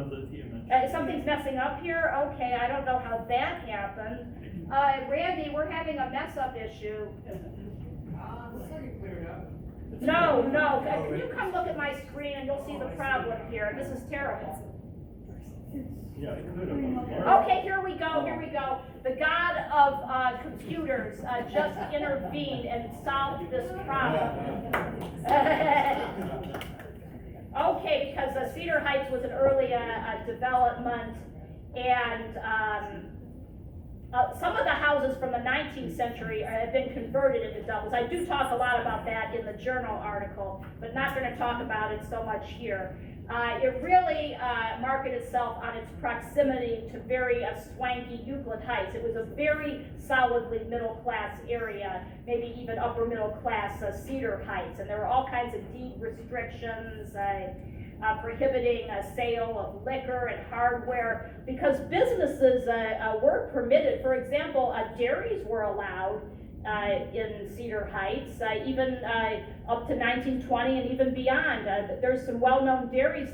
of the TMS. Something's messing up here? Okay, I don't know how that happened. Randy, we're having a mess up issue. Looks like it cleared up. No, can you come look at my screen and you'll see the problem here? This is terrible. Yeah, it could have. Okay, here we go. The god of computers just intervened and solved this problem. Okay, because Cedar Heights was an early development, and some of the houses from the 19th century have been converted into doubles. I do talk a lot about that in the journal article, but not going to talk about it so much here. It really marketed itself on its proximity to very swanky Euclid Heights. It was a very solidly middle-class area, maybe even upper-middle-class Cedar Heights, and there were all kinds of deed restrictions, prohibiting sale of liquor and hardware, because businesses were permitted. For example, dairies were allowed in Cedar Heights, even up to 1920 and even beyond. There's some well-known dairying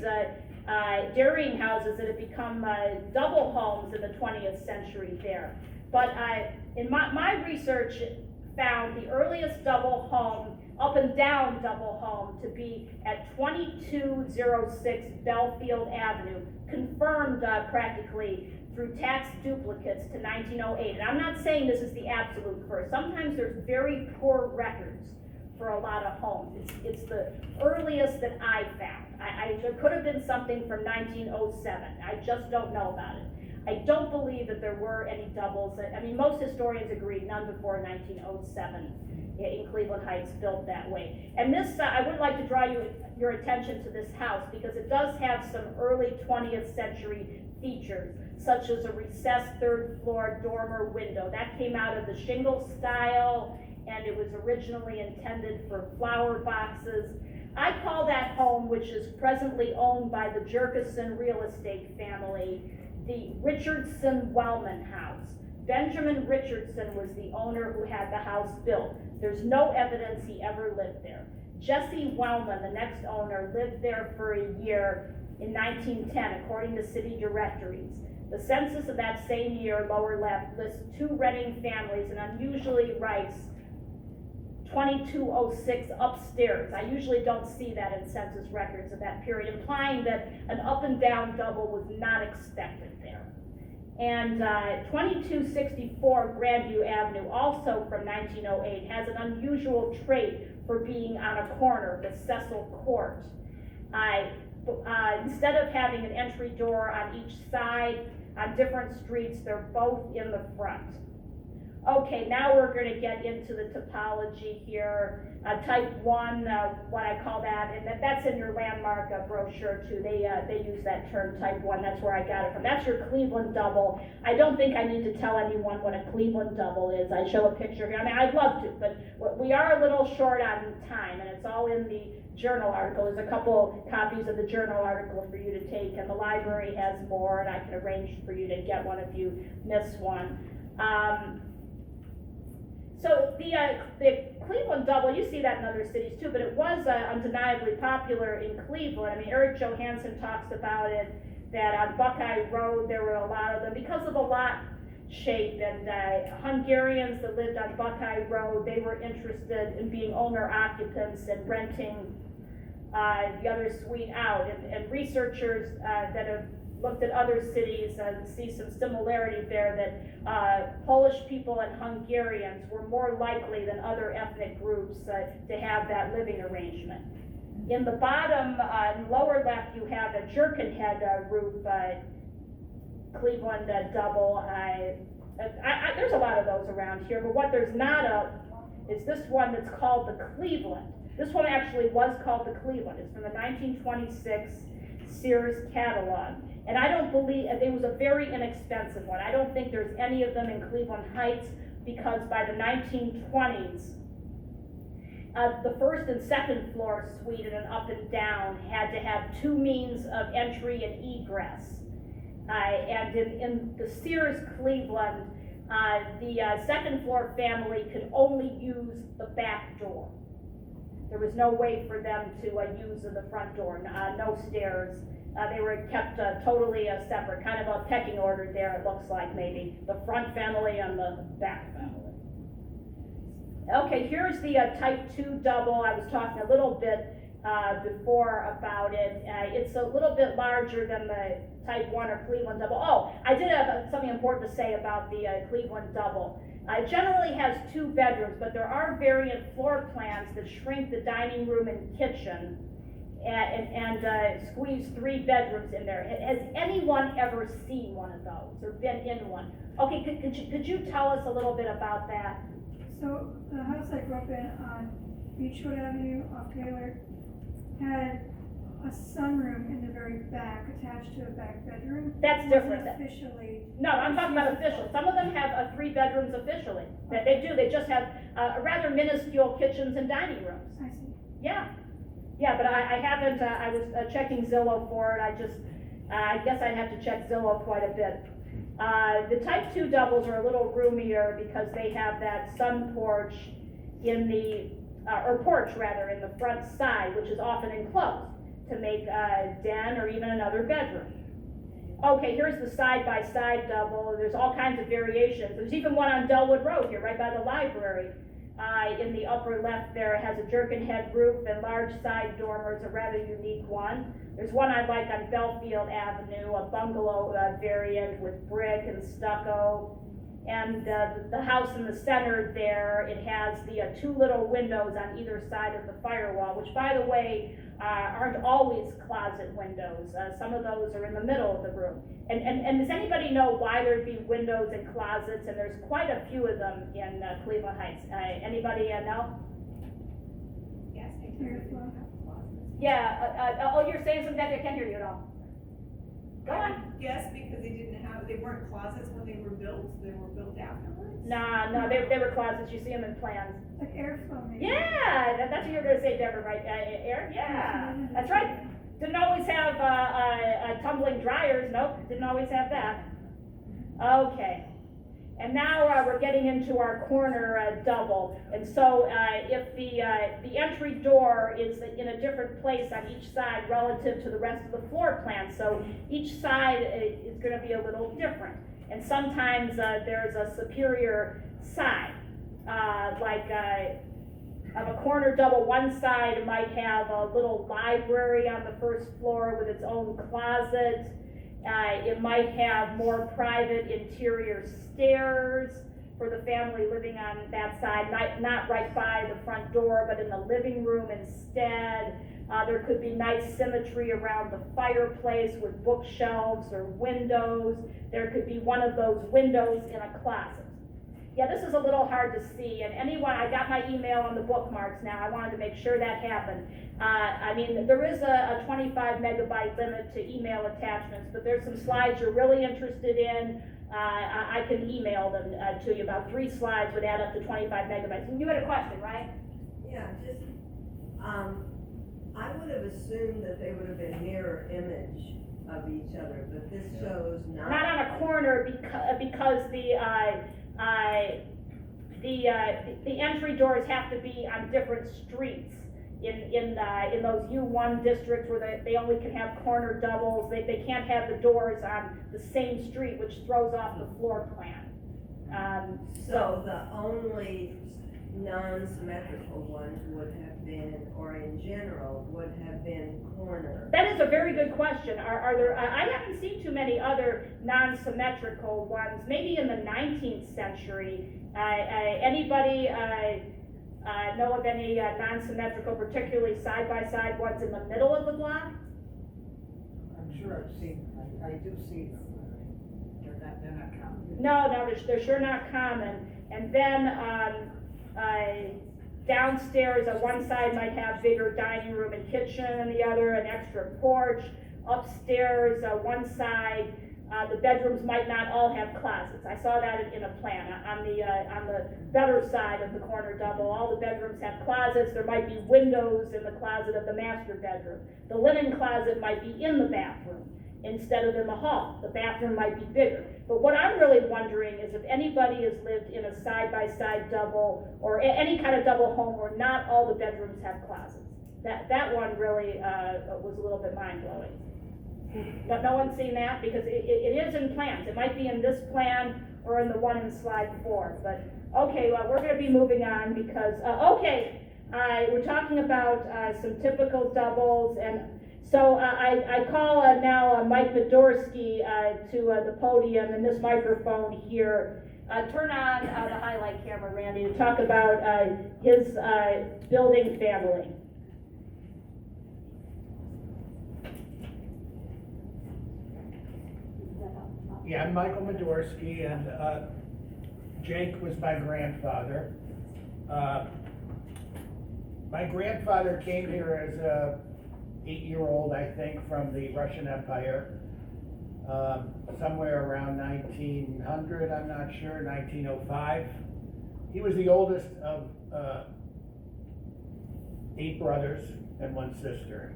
houses that have become double homes in the 20th century there. But in my research found the earliest double home, up and down double home, to be at 2206 Belfield Avenue, confirmed practically through tax duplicates to 1908. And I'm not saying this is the absolute first. Sometimes there's very poor records for a lot of homes. It's the earliest that I found. There could have been something from 1907. I just don't know about it. I don't believe that there were any doubles. I mean, most historians agree none before 1907 in Cleveland Heights built that way. And this, I would like to draw your attention to this house because it does have some early 20th century features, such as a recessed third floor dormer window. That came out of the shingle style, and it was originally intended for flower boxes. I call that home, which is presently owned by the Jerkison real estate family, the Richardson-Wellman house. Benjamin Richardson was the owner who had the house built. There's no evidence he ever lived there. Jesse Wellman, the next owner, lived there for a year in 1910, according to city directories. The census of that same year, lower left, lists 2 renting families and unusually writes 2206 upstairs. I usually don't see that in census records of that period, implying that an up and down double was not expected there. And 2264 Grandview Avenue, also from 1908, has an unusual trait for being on a corner, the Cecil Court. Instead of having an entry door on each side, on different streets, they're both in the front. Okay, now we're going to get into the topology here. Type 1, what I call that, and that's in your landmark brochure too. They use that term, type 1. That's where I got it from. That's your Cleveland double. I don't think I need to tell anyone what a Cleveland double is. I show a picture here. I mean, I'd love to, but we are a little short on time, and it's all in the journal article. There's a couple copies of the journal article for you to take, and the library has more, and I can arrange for you to get one if you miss one. So the Cleveland double, you see that in other cities too, but it was undeniably popular in Cleveland. I mean, Eric Johansson talks about it, that on Buckeye Road there were a lot of them because of the lot shape, and Hungarians that lived on Buckeye Road, they were interested in being owner occupants and renting the other suite out. And researchers that have looked at other cities and see some similarity there, that Polish people and Hungarians were more likely than other ethnic groups to have that living arrangement. In the bottom lower left, you have a jerkin-head roof Cleveland double. There's a lot of those around here, but what there's not of is this one that's called the Cleveland. This one actually was called the Cleveland. It's from the 1926 Sears catalog. And I don't believe, it was a very inexpensive one. I don't think there's any of them in Cleveland Heights, because by the 1920s, the first and second floor suite and an up and down had to have 2 means of entry and egress. And in the Sears Cleveland, the second floor family could only use the back door. There was no way for them to use the front door, no stairs They were kept totally separate, kind of a pecking order there, it looks like maybe, the front family and the back family. Okay, here's the type 2 double. I was talking a little bit before about it. It's a little bit larger than the type 1 or Cleveland double. Oh, I did have something important to say about the Cleveland double. It generally has 2 bedrooms, but there are variant floor plans that shrink the dining room and kitchen and squeeze 3 bedrooms in there. Has anyone ever seen one of those or been in one? Okay, could you tell us a little bit about that? So the house I grew up in on Beechwood Avenue off Taylor had a sunroom in the very back attached to a back bedroom. That's It different. wasn't officially. No, I'm talking about official. Some of them have 3 bedrooms officially. They do. They just have rather minuscule kitchens and dining rooms. I see. Yeah, but I haven't. I was checking Zillow for it. I guess I'd have to check Zillow quite a bit. The type 2 doubles are a little roomier because they have that sun porch in the, or porch rather, in the front side, which is often enclosed to make a den or even another bedroom. Okay, here's the side-by-side double. There's all kinds of variations. There's even one on Delwood Road here, right by the library. In the upper left there, it has a jerkin head roof and large side dormers, a rather unique one. There's one I like on Belfield Avenue, a bungalow variant with brick and stucco. And the house in the center there, it has the 2 little windows on either side of the firewall, which, by the way, aren't always closet windows. Some of those are in the middle of the room. And does anybody know why there'd be windows and closets? And there's quite a few of them in Cleveland Heights. Anybody know? Yes, I Airflow. Yeah, oh, you're saying something, I can't hear you at all. Go on. Yes, because they weren't closets when they were built, they were built afterwards? No, they were closets, you see them in plans. Like airflow maybe. Yeah, that's what you were gonna say, Deborah, right? Air? Yeah, that's right. Didn't always have tumbling dryers. Nope, didn't always have that. Okay, and now we're getting into our corner double. And so if the entry door is in a different place on each side relative to the rest of the floor plan, so each side is going to be a little different. And sometimes there's a superior side, of a corner double. One side might have a little library on the first floor with its own closet. It might have more private interior stairs for the family living on that side, not right by the front door, but in the living room instead. There could be nice symmetry around the fireplace with bookshelves or windows. There could be one of those windows in a closet. Yeah, this is a little hard to see, and anyone, I got my email on the bookmarks now. I wanted to make sure that happened. I mean, there is a 25 megabyte limit to email attachments, but there's some slides you're really interested in. I can email them to you. About 3 slides would add up to 25 megabytes. And you had a question, right? Yeah, just, I would have assumed that they would have been mirror image of each other, but this shows not. Not on a corner because the entry doors have to be on different streets. In those U1 districts where they only can have corner doubles, they can't have the doors on the same street, which throws off the floor plan. So the only non-symmetrical ones would have been, or in general, would have been corner. That is a very good question. Are there, I haven't seen too many other non-symmetrical ones, maybe in the 19th century. Anybody know of any non-symmetrical, particularly side-by-side ones in the middle of the block? I'm sure I've seen them, I do see them, they're not common. No, they're sure not common. And then downstairs, one side might have bigger dining room and kitchen, and the other an extra porch. Upstairs, one side, the bedrooms might not all have closets. I saw that in a plan. On the better side of the corner double, all the bedrooms have closets. There might be windows in the closet of the master bedroom. The linen closet might be in the bathroom instead of in the hall. The bathroom might be bigger. But what I'm really wondering is if anybody has lived in a side-by-side double or any kind of double home where not all the bedrooms have closets. That one really was a little bit mind-blowing. No one's seen that? Because it is in plans. It might be in this plan or in the one in slide 4, but, okay, well, we're gonna be moving on because, we're talking about, some typical doubles, and so, I call now Mike Podorsky, to, the podium and this microphone here. Turn on, the highlight camera, Randy, to talk about, his, building family. Yeah, I'm Michael Podorsky, and Jake was my grandfather. My grandfather came here as a 8-year-old, I think, from the Russian Empire, somewhere around 1900, I'm not sure, 1905. He was the oldest of 8 brothers and 1 sister.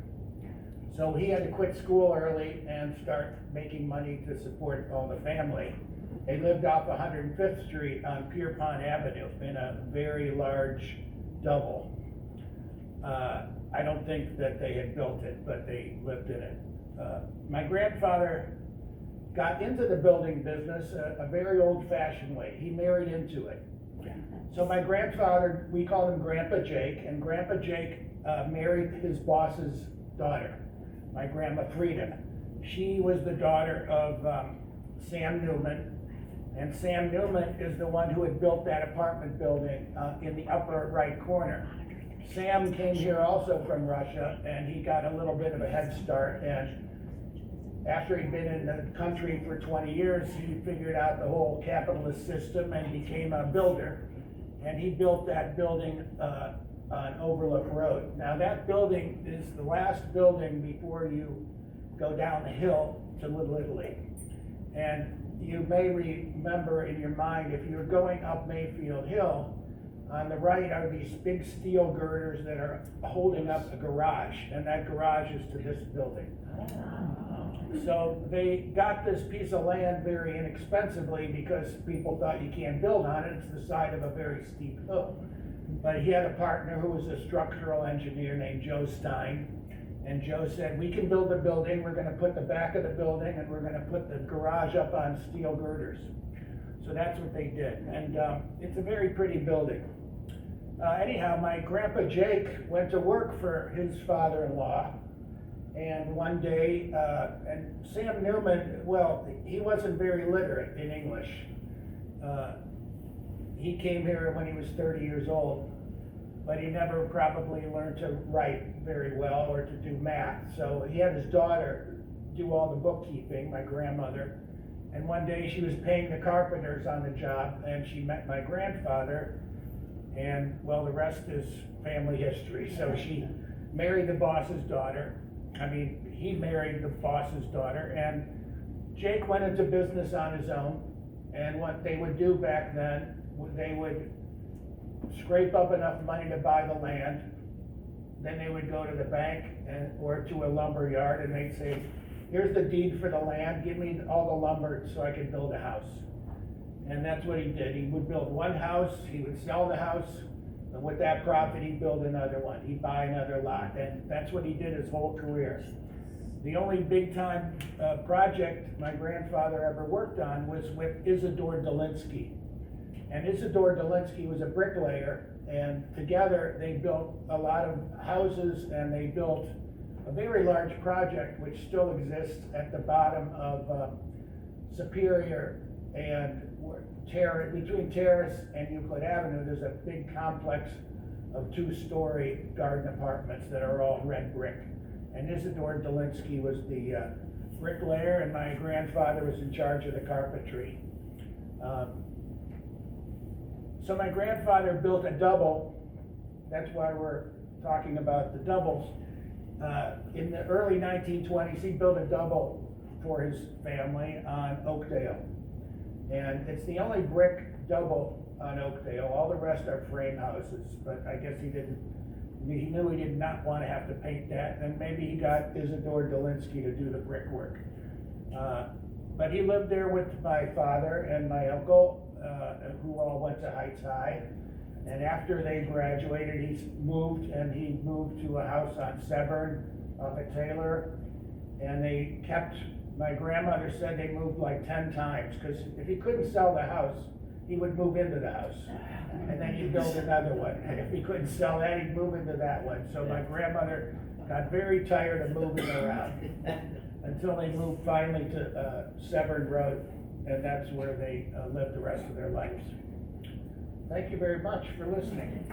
So he had to quit school early and start making money to support all the family. They lived off 105th Street on Pierpont Avenue in a very large double. I don't think that they had built it, but they lived in it. My grandfather got into the building business a very old-fashioned way. He married into it. So my grandfather, we called him Grandpa Jake, and Grandpa Jake married his boss's daughter, my Grandma Frida. She was the daughter of Sam Newman, and Sam Newman is the one who had built that apartment building in the upper right corner. Sam came here also from Russia, and he got a little bit of a head start, and after he'd been in the country for 20 years, he figured out the whole capitalist system and became a builder. And he built that building on Overlook Road. Now that building is the last building before you go down the hill to Little Italy. And you may remember in your mind, if you're going up Mayfield Hill, on the right are these big steel girders that are holding up the garage, and that garage is to this building. So they got this piece of land very inexpensively because people thought you can't build on it. It's the side of a very steep hill. But he had a partner who was a structural engineer named Joe Stein. And Joe said, we can build the building, we're gonna put the back of the building, and we're gonna put the garage up on steel girders. So that's what they did. And it's a very pretty building. Anyhow, my Grandpa Jake went to work for his father-in-law. And one day, and Sam Newman, well, he wasn't very literate in English. He came here when he was 30 years old, but he never probably learned to write very well or to do math. So he had his daughter do all the bookkeeping, my grandmother. And one day she was paying the carpenters on the job, and she met my grandfather, and well, the rest is family history. So she married the boss's daughter. He married the boss's daughter, and Jake went into business on his own. And what they would do back then, they would scrape up enough money to buy the land. Then they would go to the bank or to a lumber yard, and they'd say, here's the deed for the land, give me all the lumber so I can build a house. And that's what he did. He would build one house, he would sell the house, and with that profit, he'd build another one. He'd buy another lot, and that's what he did his whole career. The only big-time project my grandfather ever worked on was with Isidore Delinsky. And Isidore Delinsky was a bricklayer, and together they built a lot of houses, and they built a very large project which still exists at the bottom of Superior and between Terrace and Euclid Avenue. There's a big complex of 2-story garden apartments that are all red brick. And Isidore Delinsky was the bricklayer, and my grandfather was in charge of the carpentry. So my grandfather built a double. That's why we're talking about the doubles. In the early 1920s, he built a double for his family on Oakdale. And it's the only brick double on Oakdale. All the rest are frame houses, but I guess he knew he did not want to have to paint that, and maybe he got Isidore Delinsky to do the brickwork. But he lived there with my father and my uncle, who all went to Heights High. And after they graduated, he moved to a house on Severn off of Taylor. And they kept, my grandmother said they moved like 10 times, because if he couldn't sell the house, he would move into the house. And then he'd build another one. And if he couldn't sell that, he'd move into that one. So my grandmother got very tired of moving around until they moved finally to Severn Road, and that's where they lived the rest of their lives. Thank you very much for listening.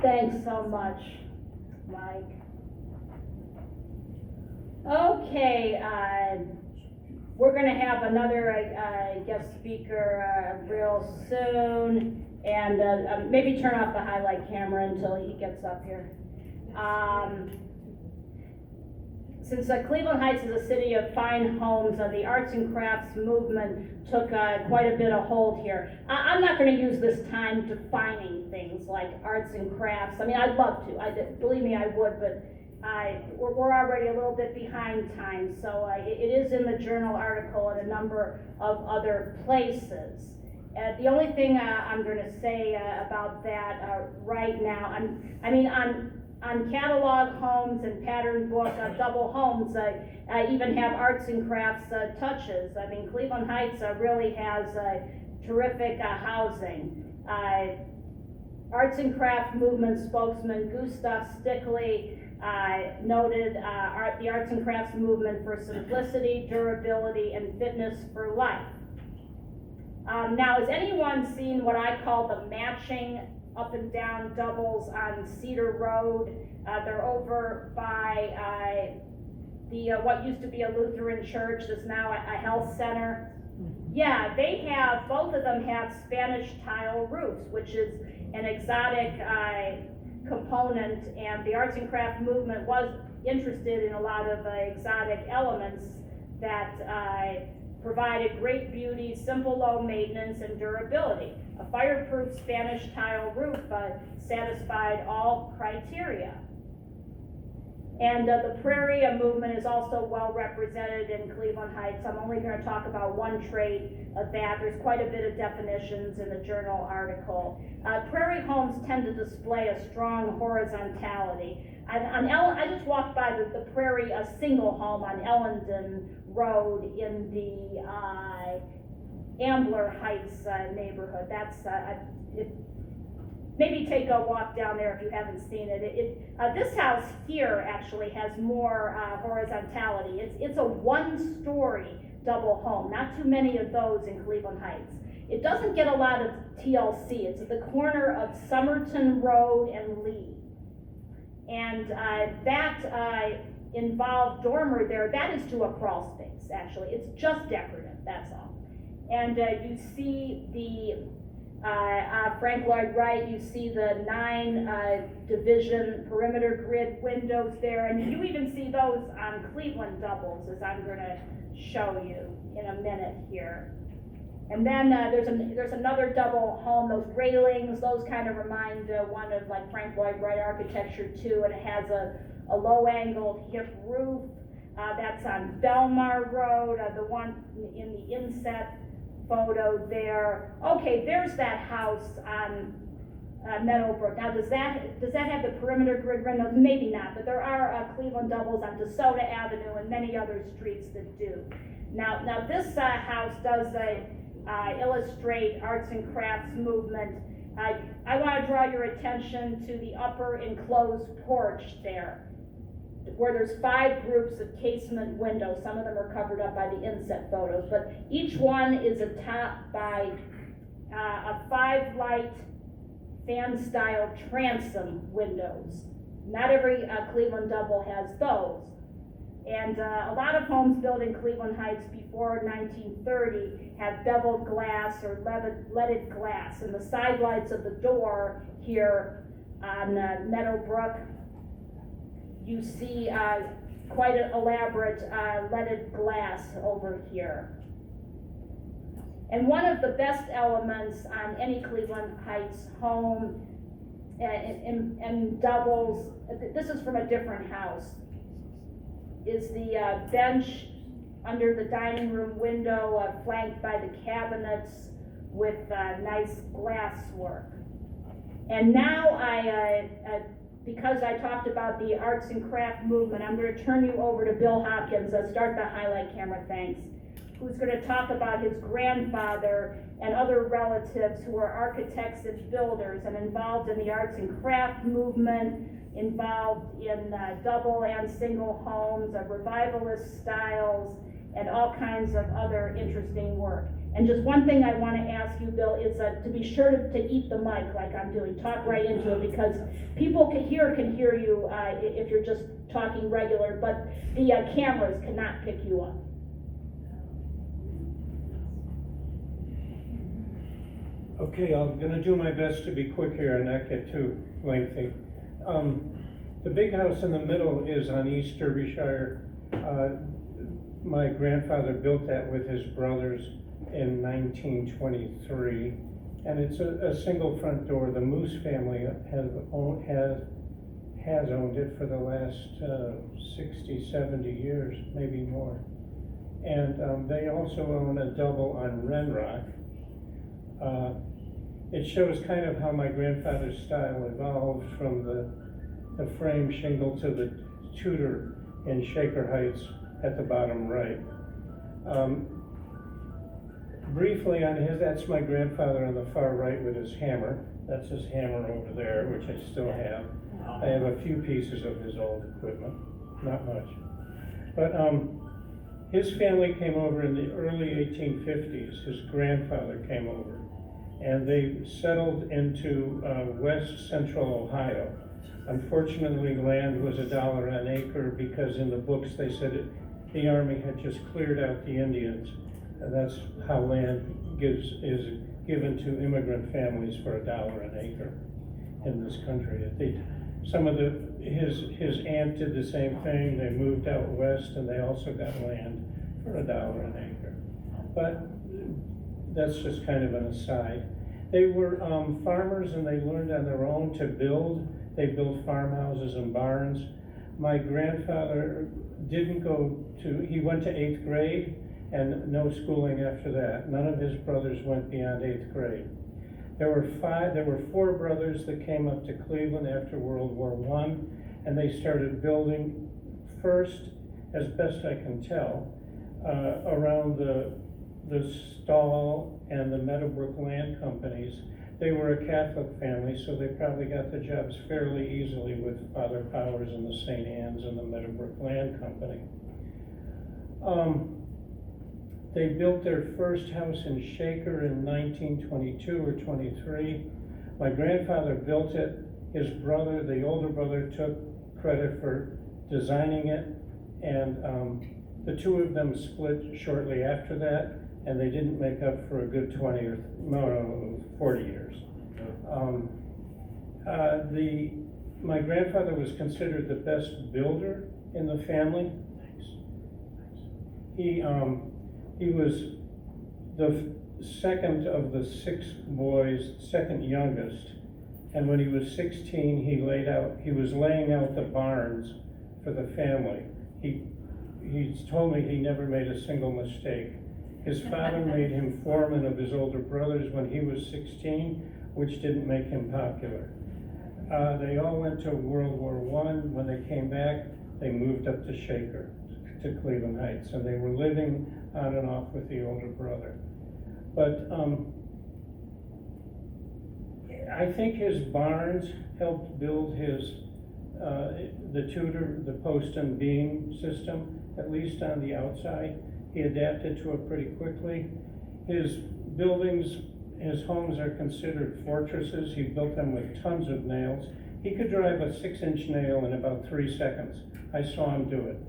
Thanks so much, Mike. Okay, we're gonna have another guest speaker real soon, and maybe turn off the highlight camera until he gets up here. Since Cleveland Heights is a city of fine homes, the arts and crafts movement took quite a bit of hold here. I'm not going to use this time defining things like arts and crafts. I mean, I'd love to. Believe me, I would, but we're already a little bit behind time. So it is in the journal article and a number of other places. The only thing I'm going to say about that right now, on catalog homes and pattern book double homes, even have arts and crafts touches. I mean, Cleveland Heights really has terrific housing. Arts and craft movement spokesman Gustav Stickley noted the arts and crafts movement for simplicity, durability, and fitness for life. Now, has anyone seen what I call the matching up and down doubles on Cedar Road? They're over by the what used to be a Lutheran church, that's now a health center. Yeah, they have, both of them have Spanish tile roofs, which is an exotic component, and the arts and craft movement was interested in a lot of exotic elements that provided great beauty, simple low maintenance, and durability. A fireproof Spanish tile roof satisfied all criteria. And the prairie movement is also well represented in Cleveland Heights. I'm only going to talk about one trait of that. There's quite a bit of definitions in the journal article. Prairie homes tend to display a strong horizontality. I just walked by the prairie, a single home on Ellendon Road in the Ambler Heights neighborhood. That's maybe take a walk down there if you haven't seen it. This house here actually has more horizontality. It's a one-story double home. Not too many of those in Cleveland Heights. It doesn't get a lot of TLC. It's at the corner of Somerton Road and Lee. And that involved dormer there. That is to a crawl space, actually. It's just decorative, that's all. And you see the Frank Lloyd Wright, you see the 9 division perimeter grid windows there, and you even see those on Cleveland doubles, as I'm going to show you in a minute here. And then there's another double home. Those railings, those kind of remind one of like Frank Lloyd Wright architecture too, and it has a low-angled hip roof. That's on Belmar Road, the one in the inset photo there. Okay, there's that house on Meadowbrook. Now, does that have the perimeter grid windows? Maybe not, but there are Cleveland doubles on DeSoto Avenue and many other streets that do. Now this house does illustrate arts and crafts movement. I want to draw your attention to the upper enclosed porch there, where there's 5 groups of casement windows. Some of them are covered up by the inset photos, but each one is topped by a 5-light fan-style transom windows. Not every Cleveland double has those. And a lot of homes built in Cleveland Heights before 1930 have beveled glass or leaded glass. And the side lights of the door here on Meadowbrook, you see quite an elaborate leaded glass over here. And one of the best elements on any Cleveland Heights home and doubles, this is from a different house, is the bench under the dining room window flanked by the cabinets with nice glass work. And now because I talked about the arts and craft movement, I'm going to turn you over to Bill Hopkins. Start the highlight camera, thanks. Who's going to talk about his grandfather and other relatives who are architects and builders and involved in the arts and craft movement, involved in double and single homes, revivalist styles, and all kinds of other interesting work. And just one thing I want to ask you, Bill, is to be sure to eat the mic like I'm doing. Talk right into it, because people can hear you if you're just talking regular, but the cameras cannot pick you up. Okay, I'm gonna do my best to be quick here and not get too lengthy. The big house in the middle is on East Derbyshire. My grandfather built that with his brothers in 1923, and it's a single front door. The Moose family has owned it for the last 60, 70 years, maybe more. And they also own a double on Renrock. It shows kind of how my grandfather's style evolved from the frame shingle to the Tudor in Shaker Heights at the bottom right. Briefly on his, that's my grandfather on the far right with his hammer. That's his hammer over there, which I still have. I have a few pieces of his old equipment, not much. But his family came over in the early 1850s. His grandfather came over, and they settled into west central Ohio. Unfortunately, land was $1 an acre because in the books they said the Army had just cleared out the Indians. And that's how land is given to immigrant families for $1 an acre in this country. His aunt did the same thing. They moved out west and they also got land for $1 an acre. But that's just kind of an aside. They were farmers and they learned on their own to build. They built farmhouses and barns. My grandfather he went to 8th grade and no schooling after that. None of his brothers went beyond 8th grade. There were 4 brothers that came up to Cleveland after World War I, and they started building first, as best I can tell, around the Stahl and the Meadowbrook land companies. They were a Catholic family, so they probably got the jobs fairly easily with Father Powers and the St. Anne's and the Meadowbrook Land Company. They built their first house in Shaker in 1922 or 23. My grandfather built it. His brother, the older brother, took credit for designing it, and the two of them split shortly after that, and they didn't make up for a good 40 years. My grandfather was considered the best builder in the family. He was the second of the 6 boys, second youngest, and when he was 16, he was laying out the barns for the family. He's told me he never made a single mistake. His father made him foreman of his older brothers when he was 16, which didn't make him popular. They all went to World War I. When they came back, they moved up to Shaker, to Cleveland Heights, and they were living on and off with the older brother. But I think his barns helped build the Tudor, the post and beam system, at least on the outside. He adapted to it pretty quickly. His homes are considered fortresses. He built them with tons of nails. He could drive a 6-inch nail in about 3 seconds. I saw him do it.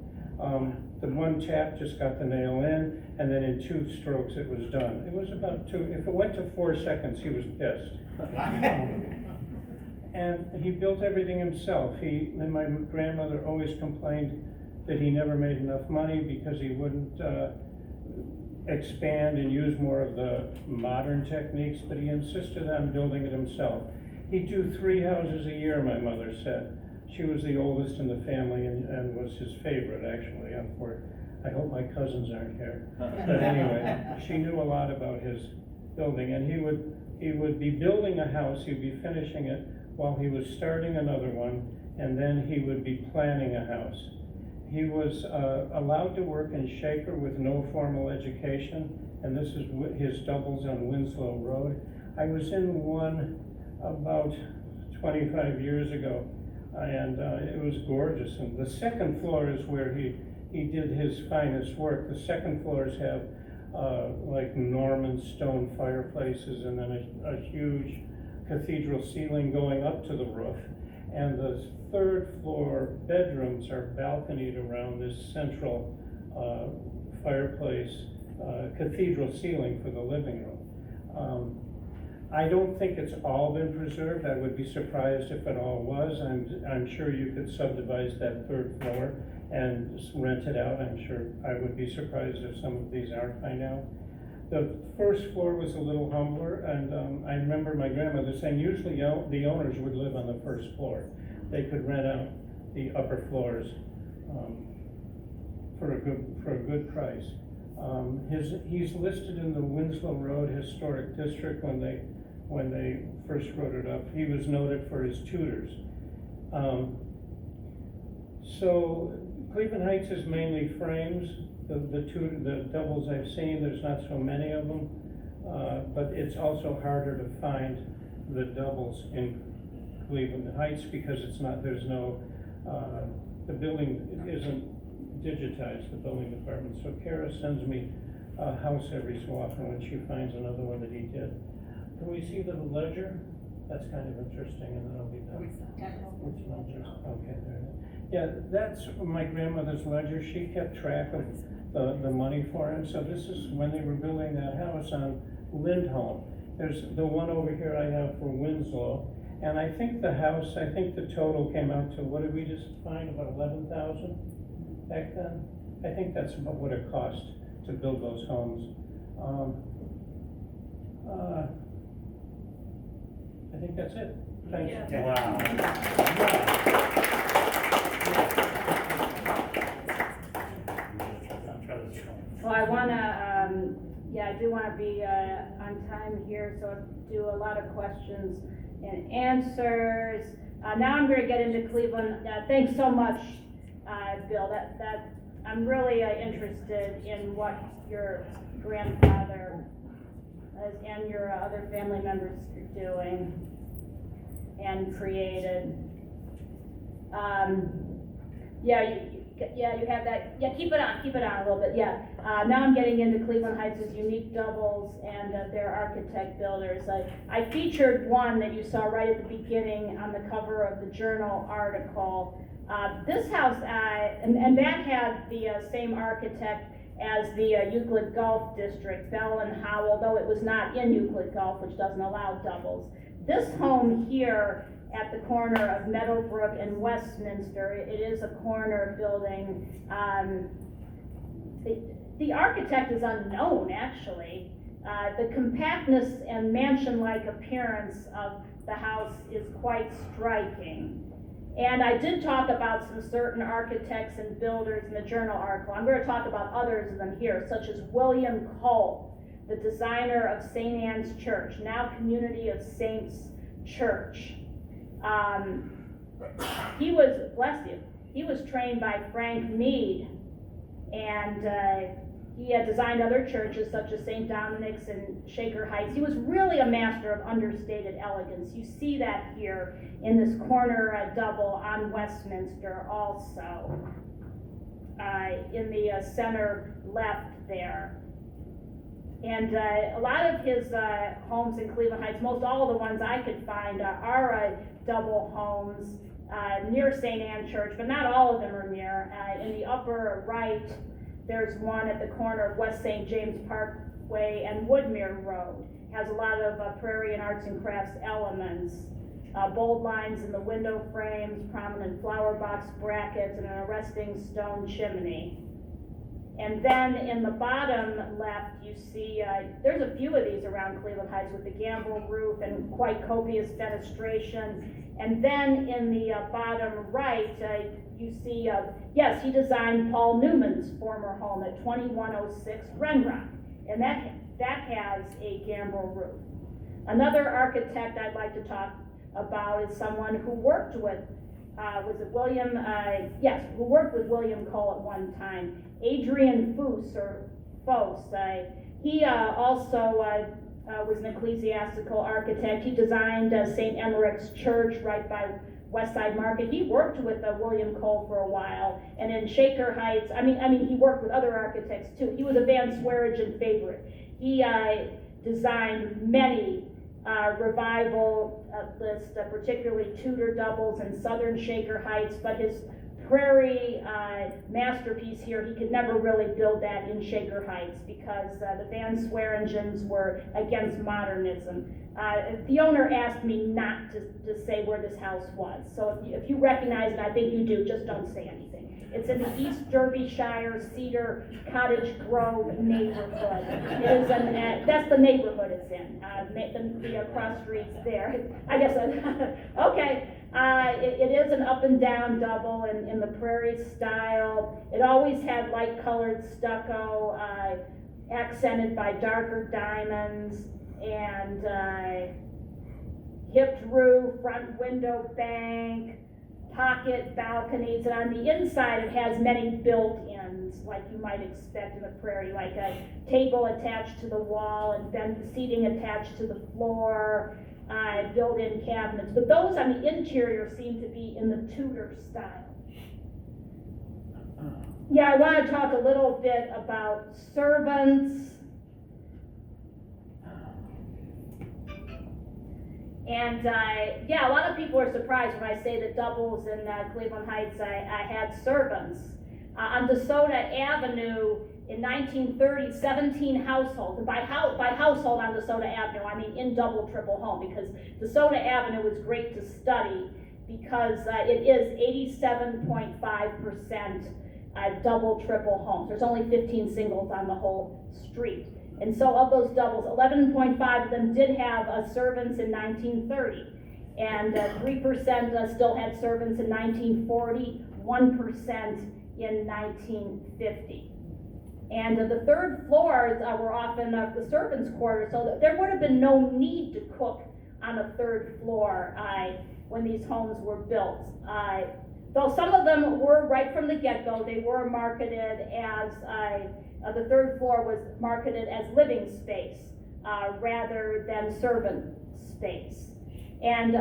The one tap just got the nail in, and then in 2 strokes it was done. It was about 2, if it went to 4 seconds, he was pissed. And he built everything himself. And my grandmother always complained that he never made enough money because he wouldn't expand and use more of the modern techniques, but he insisted on building it himself. He'd do 3 houses a year, my mother said. She was the oldest in the family and was his favorite, actually. I hope my cousins aren't here. But anyway, she knew a lot about his building, and he would be building a house, he'd be finishing it while he was starting another one, and then he would be planning a house. He was allowed to work in Shaker with no formal education, and this is his doubles on Winslow Road. I was in one about 25 years ago, and it was gorgeous. And the second floor is where he did his finest work. The second floors have like Norman stone fireplaces, and then a huge cathedral ceiling going up to the roof. And the third floor bedrooms are balconied around this central fireplace, cathedral ceiling for the living room. I don't think it's all been preserved. I would be surprised if it all was. I'm sure you could subdivide that third floor and rent it out. I'm sure I would be surprised if some of these aren't by now. The first floor was a little humbler, and I remember my grandmother saying usually the owners would live on the first floor. They could rent out the upper floors for a good price. He's listed in the Winslow Road Historic District when they first wrote it up. He was noted for his tutors. So Cleveland Heights is mainly frames. The doubles I've seen, there's not so many of them, but it's also harder to find the doubles in Cleveland Heights because the building isn't digitized, the building department. So Kara sends me a house every so often when she finds another one that he did. Can we see the ledger? That's kind of interesting, and then I'll be done. Which ledger? Okay, there it is. Yeah, that's my grandmother's ledger. She kept track of the money for him. So this is when they were building that house on Lindholm. There's the one over here I have for Winslow. And I think the total came out to, what did we just find, about 11,000 back then? I think that's about what it cost to build those homes. I think that's it. Thanks. Yeah. Wow. Well, I do wanna be on time here, so I'll do a lot of questions and answers. Now I'm gonna get into Cleveland. Thanks so much, Bill. That I'm really interested in what your grandfather and your other family members are doing and created. You have that. Yeah, keep it on a little bit. Yeah. Now I'm getting into Cleveland Heights' unique doubles and their architect builders. I featured one that you saw right at the beginning on the cover of the Journal article. This house, and that had the same architect as the Euclid Gulf District, Bell and Howell, though it was not in Euclid Gulf, which doesn't allow doubles. This home here at the corner of Meadowbrook and Westminster, it is a corner building. The architect is unknown, actually. The compactness and mansion-like appearance of the house is quite striking. And I did talk about some certain architects and builders in the Journal article. I'm going to talk about others of them here, such as William Cole, the designer of St. Anne's Church, now Community of Saints Church. He was trained by Frank Mead, and he had designed other churches such as St. Dominic's and Shaker Heights. He was really a master of understated elegance. You see that here in this corner double on Westminster also, in the center left there. And a lot of his homes in Cleveland Heights, most all of the ones I could find are double homes near St. Anne Church, but not all of them are near. In the upper right, there's one at the corner of West St. James Parkway and Woodmere Road. Has a lot of Prairie and Arts and Crafts elements. Bold lines in the window frames, prominent flower box brackets, and an arresting stone chimney. And then in the bottom left, you see, there's a few of these around Cleveland Heights with the gambrel roof and quite copious fenestration. And then in the bottom right, you see, he designed Paul Newman's former home at 2106 Renrock. And that has a gambrel roof. Another architect I'd like to talk about is someone who worked with, was it William, yes, who worked with William Cole at one time, Adrian Foos, or Foss. He also was an ecclesiastical architect. He designed St. Emmerich's Church right by West Side Market. He worked with William Cole for a while, and in Shaker Heights, I mean, he worked with other architects too. He was a Van Swearingen favorite. He designed many revivalist, particularly Tudor doubles in southern Shaker Heights, but his Prairie masterpiece here, he could never really build that in Shaker Heights because the Van Swearingens were against modernism. The owner asked me not to say where this house was, so if you recognize it, I think you do, just don't say anything. It's in the East Derbyshire Cedar Cottage Grove neighborhood. It is that's the neighborhood it's in, the cross streets there. I guess, okay. It is an up and down double in the Prairie style. It always had light colored stucco, accented by darker diamonds, and hipped roof, front window bank, pocket balconies, and on the inside it has many built-ins like you might expect in the Prairie, like a table attached to the wall and then seating attached to the floor, built-in cabinets. But those on the interior seem to be in the Tudor style. Yeah, I want to talk a little bit about servants. And yeah, a lot of people are surprised when I say that doubles in Cleveland Heights, I had servants. On DeSoto Avenue in 1930, 17 households. And by household on DeSoto Avenue, I mean in double, triple home, because DeSoto Avenue is great to study because it is 87.5% double, triple homes. There's only 15 singles on the whole street. And so of those doubles, 11.5 of them did have servants in 1930. And 3% still had servants in 1940, 1% in 1950. And the third floors were often the servants' quarters, so there would have been no need to cook on the third floor when these homes were built. Though some of them were right from the get-go, they were marketed as the third floor was marketed as living space rather than servant space. And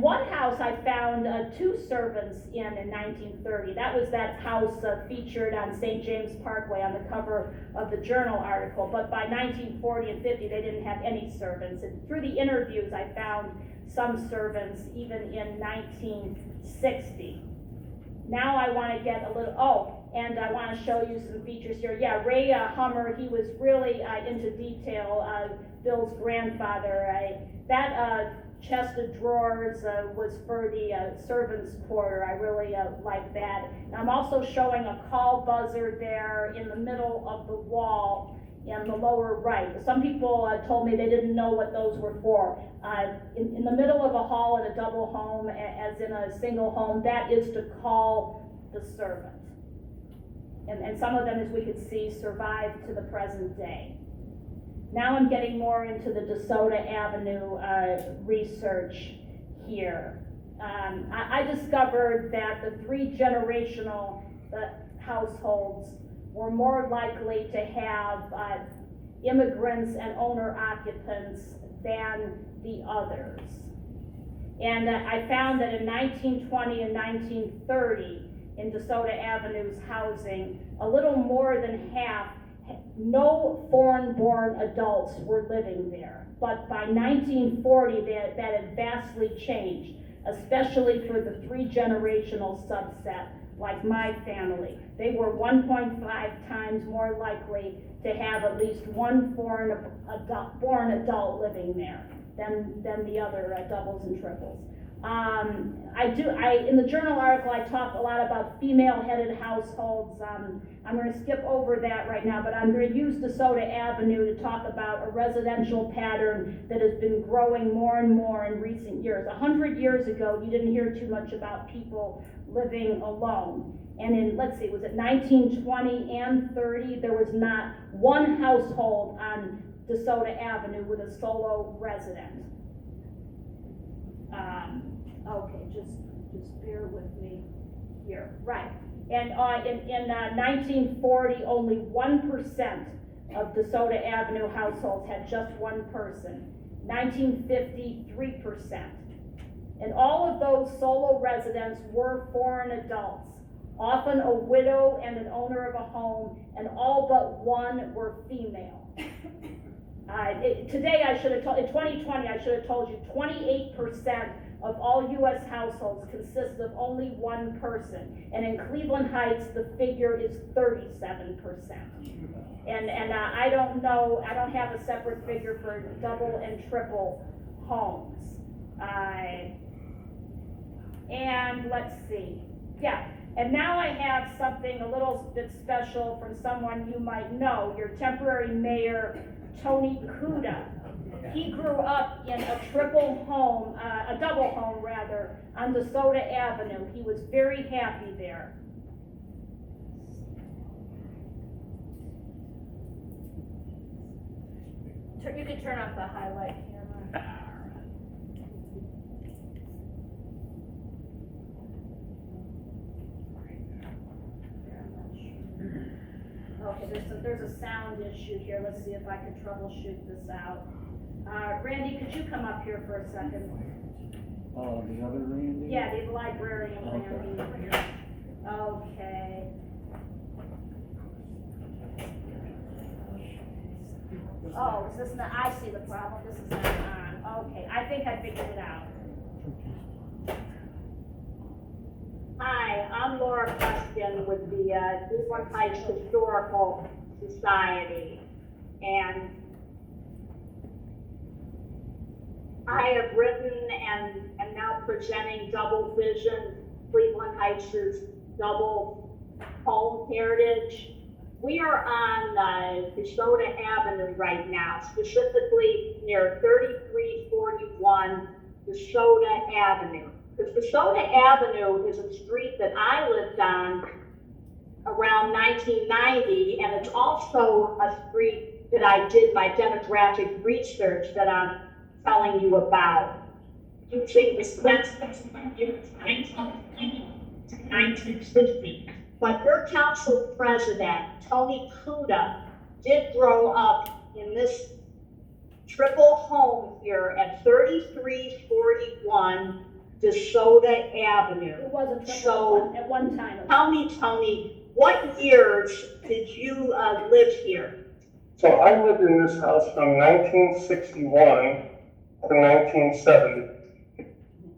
one house I found 2 servants in 1930. That was that house featured on St. James Parkway on the cover of the Journal article. But by 1940 and 50, they didn't have any servants. And through the interviews, I found some servants even in 1960. Now I want to get a little, and I want to show you some features here. Yeah, Ray Hummer, he was really into detail. Bill's grandfather. That chest of drawers was for the servants' quarter. I really like that. And I'm also showing a call buzzer there in the middle of the wall in the lower right. Some people told me they didn't know what those were for. In the middle of a hall in a double home, as in a single home, that is to call the servant. And some of them, as we could see, survived to the present day. Now I'm getting more into the DeSoto Avenue research here. I discovered that the 3 generational households were more likely to have immigrants and owner-occupants than the others. And I found that in 1920 and 1930, in DeSoto Avenue's housing, a little more than half, no foreign-born adults were living there. But by 1940, that had vastly changed, especially for the 3-generational subset, like my family. They were 1.5 times more likely to have at least one born adult living there than the other doubles and triples. In the journal article, I talk a lot about female-headed households. I'm gonna skip over that right now, but I'm gonna use DeSoto Avenue to talk about a residential pattern that has been growing more and more in recent years. 100 years ago, you didn't hear too much about people living alone. And in, let's see, was it 1920 and 30, there was not one household on DeSoto Avenue with a solo resident. Okay, just bear with me here, right. And in 1940, only 1% of DeSoto Avenue households had just one person. 1950, 3%. And all of those solo residents were foreign adults, often a widow and an owner of a home, and all but one were female. Today I should have told, in 2020, I should have told you 28% of all U.S. households consist of only one person. And in Cleveland Heights, the figure is 37%. And I don't know, I don't have a separate figure for double and triple homes. And let's see, yeah. And now I have something a little bit special from someone you might know, your temporary mayor, Tony Kuda. He grew up in a triple home, a double home rather, on DeSoto Avenue. He was very happy there. You can turn off the highlight camera. Okay, there's a sound issue here. Let's see if I can troubleshoot this out. Randy, could you come up here for a second? The other Randy? Yeah, the librarian Randy. Okay. Oh, is this not, I see the problem. This is not on. Okay, I think I figured it out. Hi, I'm Laura Peskin with the Cleveland Heights Historical Society, and I have written and am now presenting Double Vision, Cleveland Heights' double home heritage. We are on DeSoto Avenue right now, specifically near 3341 DeSoto Avenue. Because DeSoto Avenue is a street that I lived on around 1990, and it's also a street that I did my demographic research that I'm telling you about. Using the census from 1950. But your council president, Tony Kuda, did grow up in this triple home here at 3341 DeSoto Avenue. It was a triple So, at one time. Tell me, Tony, what years did you live here? So I lived in this house from 1961 to 1970.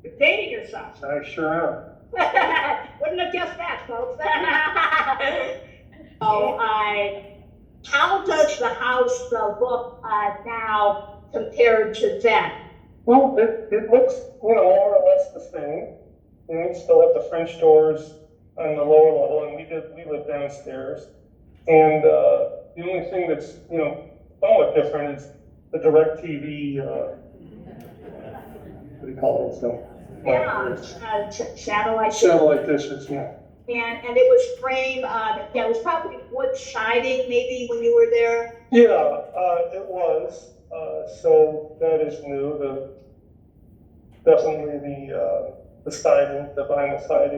You're dating yourself. I sure am. Wouldn't have guessed that, folks. So, how does the house look now compared to then? Well, it looks, more or less the same. We still have the French doors on the lower level, and we live downstairs. And the only thing that's, somewhat different is the DirecTV, what do you call it? So, Satellite. satellite dishes, yeah. And it was framed, it was probably wood siding maybe when you were there. Yeah, it was. So that is new. Definitely the siding, the vinyl siding.